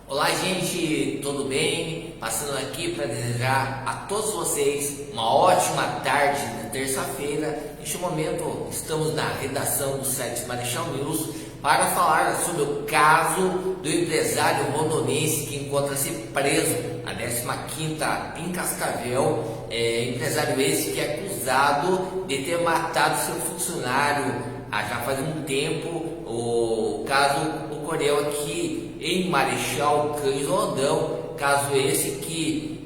Olá, gente, tudo bem? Passando aqui para desejar a todos vocês uma ótima tarde de terça-feira. Neste momento, estamos na redação do site Marechal News para falar sobre o caso do empresário rondonense que encontra-se preso, a 15ª em Cascavel. Empresário esse que é acusado de ter matado seu funcionário já faz um tempo. O caso ocorreu aqui em Marechal Cândido Rondão, caso esse que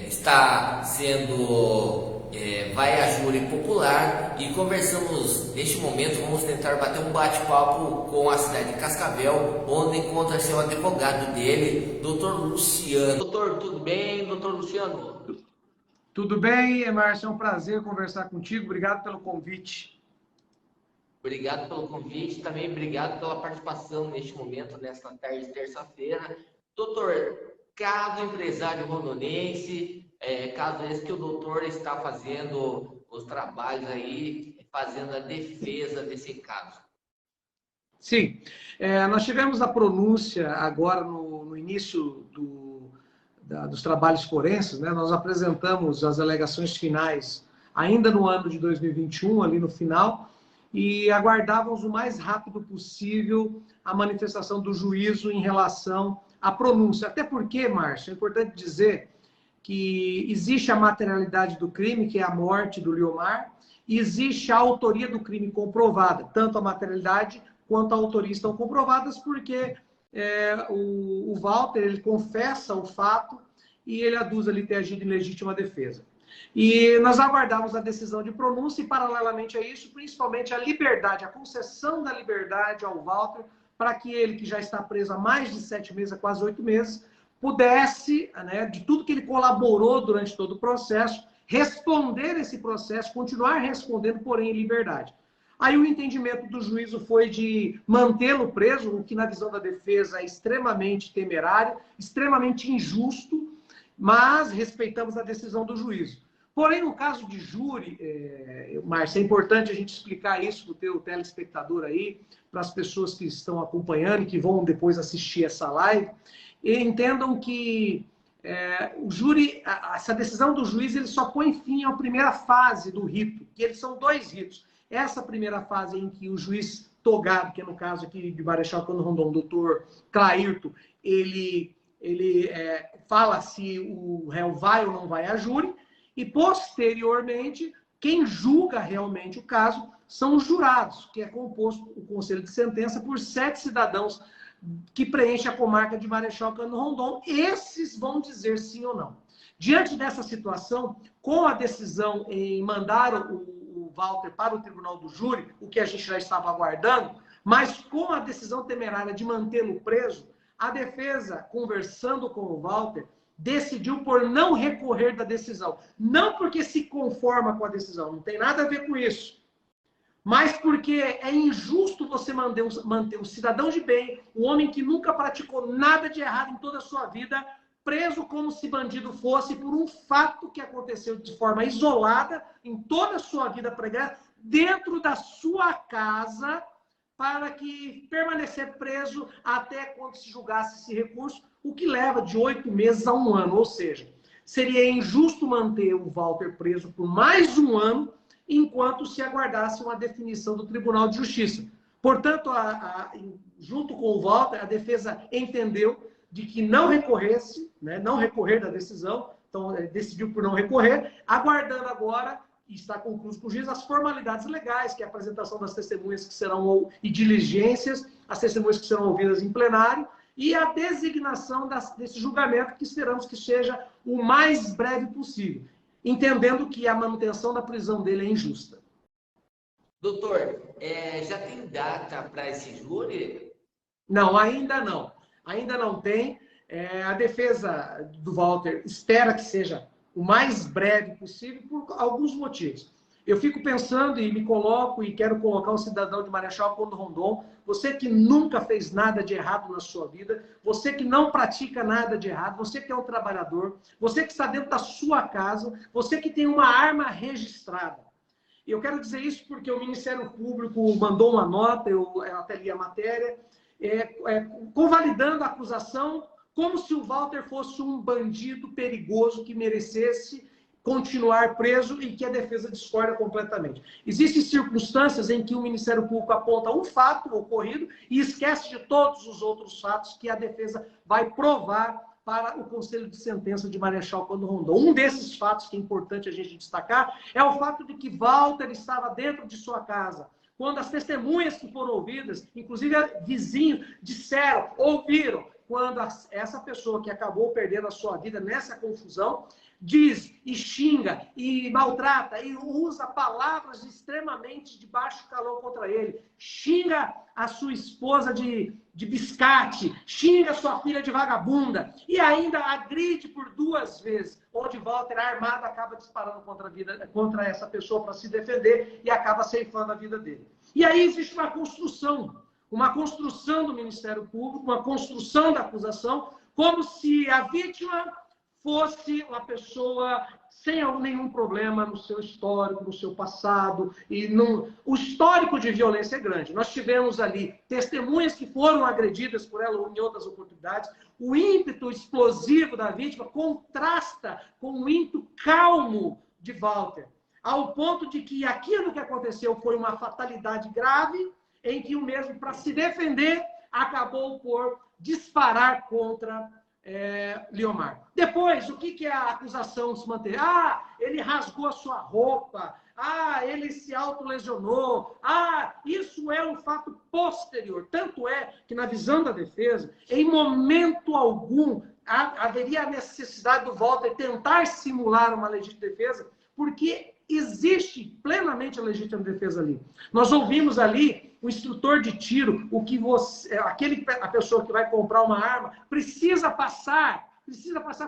está sendo vai à júri popular, e conversamos neste momento. Vamos tentar bater um bate-papo com a cidade de Cascavel, onde encontra-se o advogado dele, Dr. Luciano. Doutor, tudo bem, doutor Luciano? Tudo bem, Márcio? É um prazer conversar contigo. Obrigado pelo convite. Obrigado pelo convite, também obrigado pela participação neste momento, nesta tarde de terça-feira. Doutor, caso empresário rondonense, caso esse que o doutor está fazendo os trabalhos aí, fazendo a defesa desse caso. Sim, nós tivemos a pronúncia agora no início dos trabalhos forenses, né? Nós apresentamos as alegações finais ainda no ano de 2021, ali no final, e aguardávamos o mais rápido possível a manifestação do juízo em relação à pronúncia. Até porque, Márcio, é importante dizer que existe a materialidade do crime, que é a morte do Liomar, e existe a autoria do crime comprovada. Tanto a materialidade quanto a autoria estão comprovadas, porque o Walter ele confessa o fato e ele aduz ali ter agido em legítima defesa. E nós aguardamos a decisão de pronúncia e, paralelamente a isso, principalmente a liberdade, a concessão da liberdade ao Walter, para que ele, que já está preso há mais de 7 meses, há quase 8 meses, pudesse, né, de tudo que ele colaborou durante todo o processo, responder esse processo, continuar respondendo, porém em liberdade. Aí o entendimento do juízo foi de mantê-lo preso, o que na visão da defesa é extremamente temerário, extremamente injusto, mas respeitamos a decisão do juízo. Porém, no caso de júri, Márcio, é importante a gente explicar isso para o teu telespectador aí, para as pessoas que estão acompanhando e que vão depois assistir essa live, e entendam que o júri, essa decisão do juiz, ele só põe fim à primeira fase do rito, que eles são 2 ritos. Essa primeira fase em que o juiz togado, que é no caso aqui de Marechal Cândido Rondon, doutor Clairto, ele fala se o réu vai ou não vai a júri, e posteriormente, quem julga realmente o caso são os jurados, que é composto o conselho de sentença por 7 cidadãos que preenchem a comarca de Marechal Cândido Rondon. Esses vão dizer sim ou não. Diante dessa situação, com a decisão em mandar o Walter para o tribunal do júri, o que a gente já estava aguardando, mas com a decisão temerária de mantê-lo preso, a defesa, conversando com o Walter, decidiu por não recorrer da decisão. Não porque se conforma com a decisão, não tem nada a ver com isso, mas porque é injusto você manter um cidadão de bem, um homem que nunca praticou nada de errado em toda a sua vida, preso como se bandido fosse por um fato que aconteceu de forma isolada em toda a sua vida pregada, dentro da sua casa, para que permanecer preso até quando se julgasse esse recurso, o que leva de 8 meses a 1 ano. Ou seja, seria injusto manter o Walter preso por mais 1 ano, enquanto se aguardasse uma definição do Tribunal de Justiça. Portanto, junto com o Walter, a defesa entendeu de que não recorresse, né, não recorrer da decisão, então decidiu por não recorrer, aguardando agora, e está concluído com o juiz, as formalidades legais, que é a apresentação das testemunhas que serão, e diligências, as testemunhas que serão ouvidas em plenário, e a designação desse julgamento, que esperamos que seja o mais breve possível, entendendo que a manutenção da prisão dele é injusta. Doutor, já tem data para esse júri? Não, ainda não. Ainda não tem. A defesa do Walter espera que seja o mais breve possível por alguns motivos. Eu fico pensando e me coloco e quero colocar o cidadão de Marechal Cândido Rondon, você que nunca fez nada de errado na sua vida, você que não pratica nada de errado, você que é um trabalhador, você que está dentro da sua casa, você que tem uma arma registrada. E eu quero dizer isso porque o Ministério Público mandou uma nota, eu até li a matéria, convalidando a acusação como se o Walter fosse um bandido perigoso que merecesse continuar preso e que a defesa discorda completamente. Existem circunstâncias em que o Ministério Público aponta um fato ocorrido e esquece de todos os outros fatos que a defesa vai provar para o Conselho de Sentença de Marechal Cândido Rondon. Um desses fatos que é importante a gente destacar é o fato de que Walter estava dentro de sua casa, quando as testemunhas que foram ouvidas, inclusive vizinhos, disseram, ouviram, quando essa pessoa que acabou perdendo a sua vida nessa confusão, diz e xinga e maltrata e usa palavras extremamente de baixo calão contra ele. Xinga a sua esposa de biscate, xinga a sua filha de vagabunda e ainda agride por 2 vezes, onde Walter, armado, acaba disparando contra essa pessoa para se defender e acaba ceifando a vida dele. E aí existe uma construção do Ministério Público, uma construção da acusação, como se a vítima fosse uma pessoa sem nenhum problema no seu histórico, no seu passado. O histórico de violência é grande. Nós tivemos ali testemunhas que foram agredidas por ela em outras oportunidades. O ímpeto explosivo da vítima contrasta com o ímpeto calmo de Walter, ao ponto de que aquilo que aconteceu foi uma fatalidade grave, em que o mesmo, para se defender, acabou por disparar contra Liomar. Depois, o que é a acusação se manter? Ele rasgou a sua roupa. Ele se autolesionou. Isso é um fato posterior. Tanto é que, na visão da defesa, em momento algum, haveria a necessidade do Walter tentar simular uma legítima defesa, porque existe plenamente a legítima defesa ali. Nós ouvimos ali o instrutor de tiro, a pessoa que vai comprar uma arma, precisa passar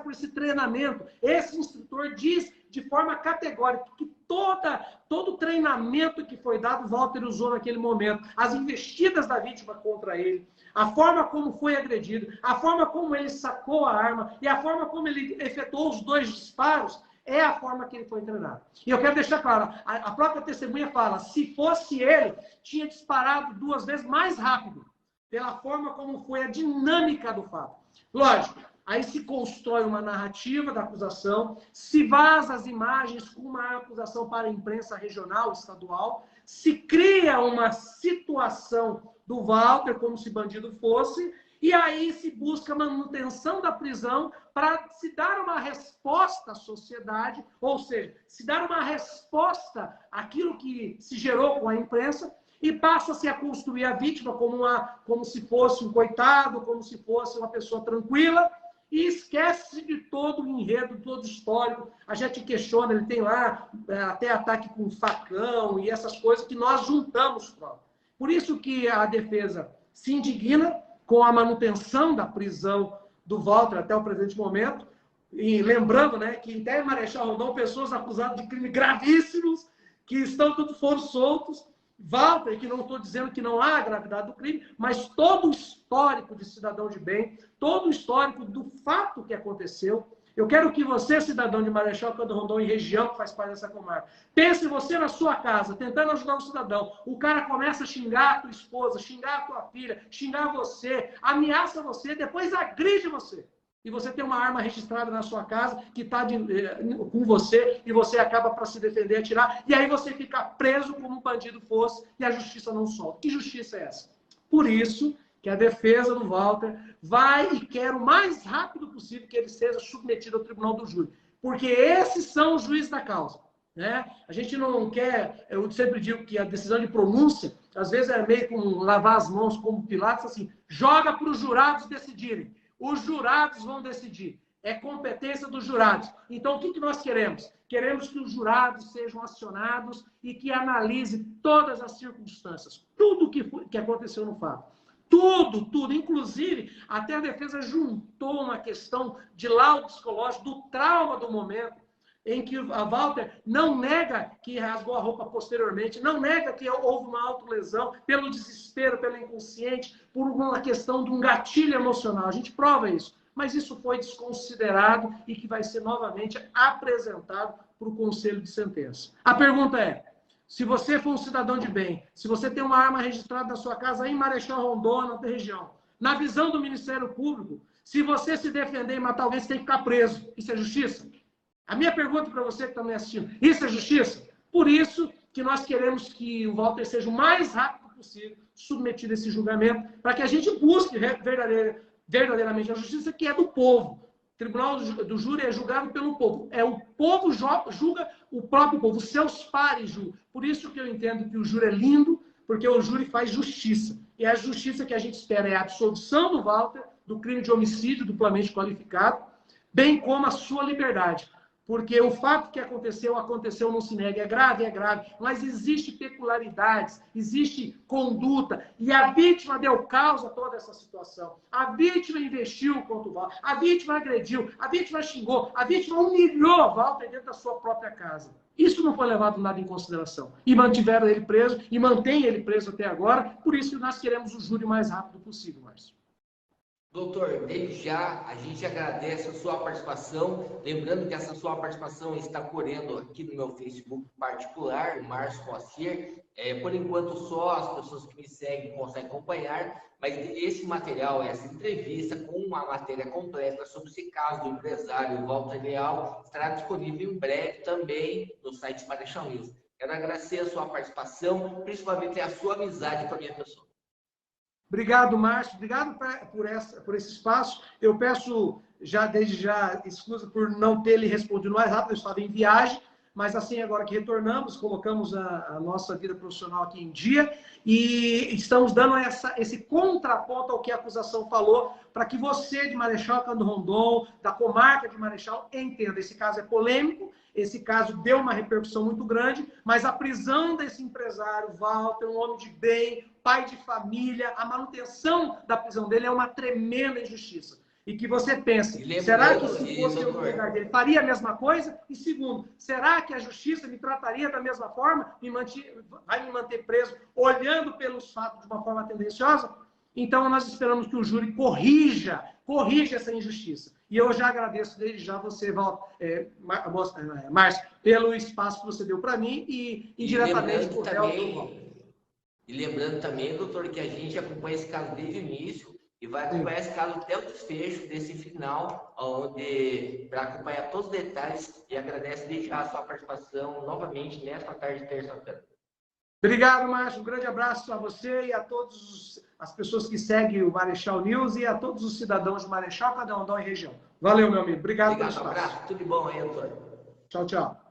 por esse treinamento. Esse instrutor diz de forma categórica que todo o treinamento que foi dado, Walter usou naquele momento. As investidas da vítima contra ele, a forma como foi agredido, a forma como ele sacou a arma e a forma como ele efetuou os 2 disparos, é a forma que ele foi treinado. E eu quero deixar claro, a própria testemunha fala, se fosse ele, tinha disparado 2 vezes mais rápido, pela forma como foi a dinâmica do fato. Lógico, aí se constrói uma narrativa da acusação, se vaza as imagens com uma acusação para a imprensa regional, estadual, se cria uma situação do Walter como se bandido fosse, e aí se busca a manutenção da prisão para se dar uma resposta à sociedade, ou seja, se dar uma resposta àquilo que se gerou com a imprensa, e passa-se a construir a vítima como se fosse um coitado, como se fosse uma pessoa tranquila, e esquece de todo o enredo, todo o histórico. A gente questiona, ele tem lá até ataque com facão e essas coisas que nós juntamos prova. Por isso que a defesa se indigna com a manutenção da prisão do Walter até o presente momento, e lembrando, né, que até Marechal Rondon, pessoas acusadas de crimes gravíssimos, que foram soltos. Walter, que não estou dizendo que não há a gravidade do crime, mas todo o histórico de cidadão de bem, todo o histórico do fato que aconteceu. Eu quero que você, cidadão de Marechal Cândido Rondon e região que faz parte dessa comarca, pense você na sua casa, tentando ajudar um cidadão. O cara começa a xingar a tua esposa, xingar a tua filha, xingar você, ameaça você, depois agride você. E você tem uma arma registrada na sua casa que está com você e você acaba para se defender, atirar, e aí você fica preso como um bandido fosse e a justiça não solta. Que justiça é essa? Por isso que a defesa do Walter vai e quer o mais rápido possível que ele seja submetido ao tribunal do júri. Porque esses são os juízes da causa. Né? A gente não quer, eu sempre digo que a decisão de pronúncia, às vezes é meio como lavar as mãos como Pilatos, assim, joga para os jurados decidirem. Os jurados vão decidir. É competência dos jurados. Então, o que nós queremos? Queremos que os jurados sejam acionados e que analise todas as circunstâncias. Tudo que aconteceu no fato. Tudo. Inclusive, até a defesa juntou uma questão de laudo psicológico, do trauma do momento, em que a Walter não nega que rasgou a roupa posteriormente, não nega que houve uma autolesão pelo desespero, pelo inconsciente, por uma questão de um gatilho emocional. A gente prova isso. Mas isso foi desconsiderado e que vai ser novamente apresentado para o Conselho de Sentença. A pergunta é, se você for um cidadão de bem, se você tem uma arma registrada na sua casa em Marechal Rondon, na região, na visão do Ministério Público, se você se defender e matar alguém, você tem que ficar preso. Isso é justiça? A minha pergunta para você que está me assistindo, isso é justiça? Por isso que nós queremos que o Walter seja o mais rápido possível submetido a esse julgamento, para que a gente busque verdadeiramente a justiça, que é do povo. O tribunal do júri é julgado pelo povo. É o povo julga o próprio povo, os seus pares julgam. Por isso que eu entendo que o júri é lindo, porque o júri faz justiça. E a justiça que a gente espera é a absolvição do Walter, do crime de homicídio duplamente qualificado, bem como a sua liberdade. Porque o fato que aconteceu, não se nega. É grave, mas existe peculiaridades, existe conduta, e a vítima deu causa a toda essa situação. A vítima investiu contra o Walter, a vítima agrediu, a vítima xingou, a vítima humilhou o Walter dentro da sua própria casa. Isso não foi levado nada em consideração. E mantiveram ele preso, e mantém ele preso até agora, por isso que nós queremos o júri o mais rápido possível, Márcio. Doutor, desde já a gente agradece a sua participação. Lembrando que essa sua participação está correndo aqui no meu Facebook particular, Márcio Moacir. Por enquanto, só as pessoas que me seguem conseguem acompanhar, mas esse material, essa entrevista com uma matéria completa sobre esse caso do empresário Walter Leal estará disponível em breve também no site Marechal News. Quero agradecer a sua participação, principalmente a sua amizade com a minha pessoa. Obrigado, Márcio. Obrigado por esse espaço. Eu peço, desde já, excusa por não ter lhe respondido mais rápido. Eu estava em viagem, mas assim, agora que retornamos, colocamos a nossa vida profissional aqui em dia e estamos dando esse contraponto ao que a acusação falou, para que você, de Marechal Cândido Rondon, da comarca de Marechal, entenda. Esse caso é polêmico, esse caso deu uma repercussão muito grande, mas a prisão desse empresário, Walter, um homem de bem, pai de família, a manutenção da prisão dele é uma tremenda injustiça. E que você pense, será que se fosse eu no lugar dele, faria a mesma coisa? E segundo, será que a justiça me trataria da mesma forma? Vai me manter preso, olhando pelos fatos de uma forma tendenciosa? Então, nós esperamos que o júri corrija essa injustiça. E eu já agradeço desde já você, Márcio, pelo espaço que você deu para mim e indiretamente por E lembrando também, doutor, que a gente acompanha esse caso desde o início e vai acompanhar esse caso até o desfecho desse final, para acompanhar todos os detalhes, e agradece desde já a sua participação novamente nesta tarde de terça-feira. Obrigado, Márcio. Um grande abraço a você e a todas as pessoas que seguem o Marechal News e a todos os cidadãos de Marechal, Cândido Rondon e região. Valeu, meu amigo. Obrigado pelo espaço. Um abraço. Tudo de bom aí, doutor. Tchau, tchau.